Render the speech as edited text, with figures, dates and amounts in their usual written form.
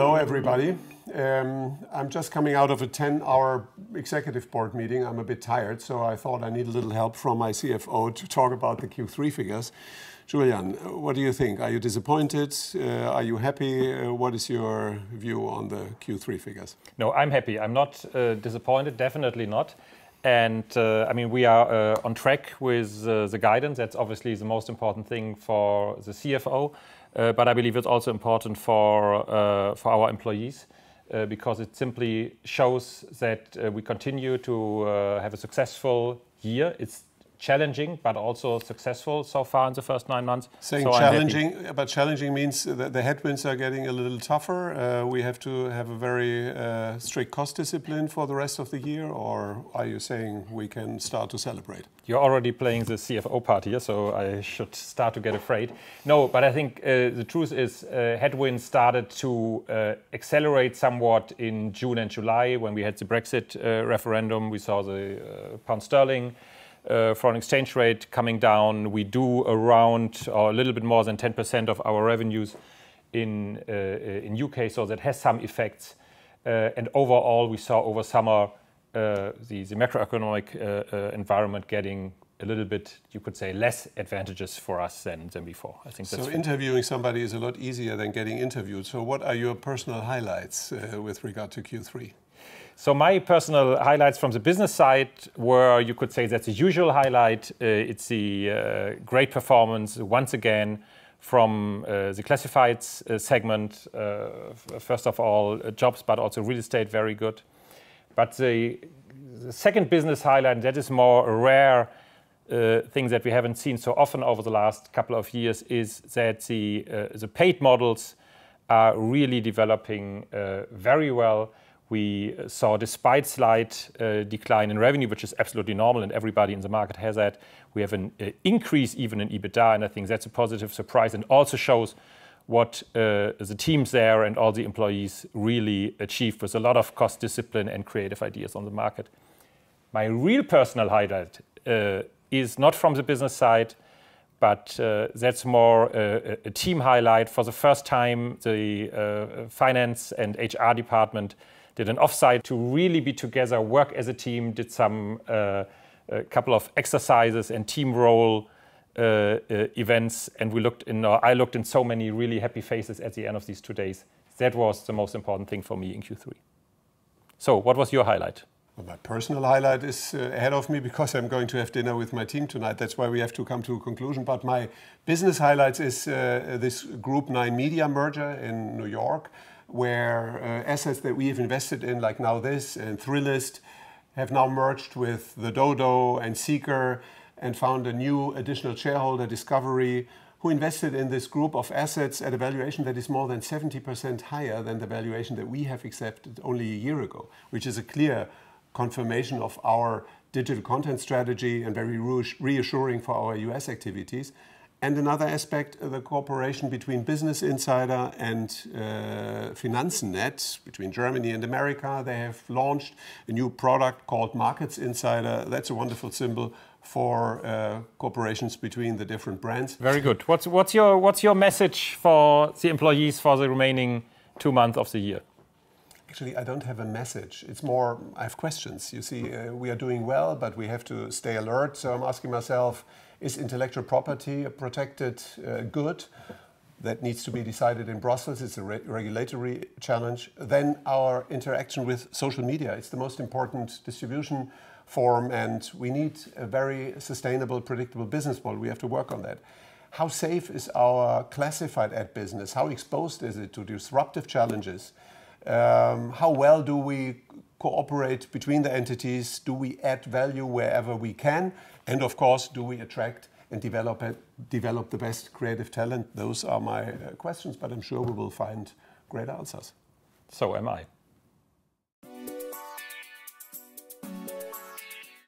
Hello, everybody. I'm just coming out of a 10-hour executive board meeting. I'm a bit tired, so I thought I need a little help from my CFO to talk about the Q3 figures. Julian, what do you think? Are you disappointed? Are you happy? What is your view on the Q3 figures? No, I'm happy. I'm not disappointed, definitely not. And I mean, we are on track with the guidance. That's obviously the most important thing for the CFO. But I believe it's also important for our employees because it simply shows that we continue to have a successful year. It's challenging, but also successful so far in the first 9 months. Saying so challenging, but challenging means that the headwinds are getting a little tougher. We have to have a very strict cost discipline for the rest of the year, or are you saying we can start to celebrate? You're already playing the CFO part here, so I should start to get afraid. No, but I think the truth is headwinds started to accelerate somewhat in June and July when we had the Brexit referendum. We saw the pound sterling foreign exchange rate coming down. We do around or a little bit more than 10% of our revenues in UK, so that has some effects. And overall, we saw over summer the macroeconomic environment getting a little bit, you could say, less advantageous for us than before. I think that's so. Interviewing somebody is a lot easier than getting interviewed. So what are your personal highlights with regard to Q3? So my personal highlights from the business side were, you could say that's the usual highlight. It's the great performance once again from the classifieds segment. First of all, jobs, but also real estate, very good. But the second business highlight, that is more a rare thing that we haven't seen so often over the last couple of years, is that the paid models are really developing very well. We saw, despite slight decline in revenue, which is absolutely normal and everybody in the market has that, we have an increase even in EBITDA, and I think that's a positive surprise and also shows what the teams there and all the employees really achieved with a lot of cost discipline and creative ideas on the market. My real personal highlight is not from the business side, but that's more a team highlight. For the first time, the finance and HR department did an offsite to really be together, work as a team, did some a couple of exercises and team role events, and I looked in so many really happy faces at the end of these 2 days. That was the most important thing for me in Q3. So what was your highlight? Well, my personal highlight is ahead of me because I'm going to have dinner with my team tonight. That's why we have to come to a conclusion. But my business highlights is this Group 9 Media merger in New York, where assets that we have invested in, like Now This and Thrillist, have now merged with the Dodo and Seeker and found a new additional shareholder, Discovery, who invested in this group of assets at a valuation that is more than 70% higher than the valuation that we have accepted only a year ago, which is a clear confirmation of our digital content strategy and very reassuring for our US activities. And another aspect, the cooperation between Business Insider and Finanzen.net, between Germany and America. They have launched a new product called Markets Insider. That's a wonderful symbol for cooperations between the different brands. Very good. What's your message for the employees for the remaining 2 months of the year? Actually, I don't have a message. It's more, I have questions. You see, we are doing well, but we have to stay alert. So I'm asking myself, is intellectual property a protected good? That needs to be decided in Brussels. It's a regulatory challenge. Then our interaction with social media. It's the most important distribution form, and we need a very sustainable, predictable business model. We have to work on that. How safe is our classified ad business? How exposed is it to disruptive challenges? How well do we cooperate between the entities? Do we add value wherever we can? And of course, do we attract and develop the best creative talent? Those are my questions, but I'm sure we will find great answers. So am I.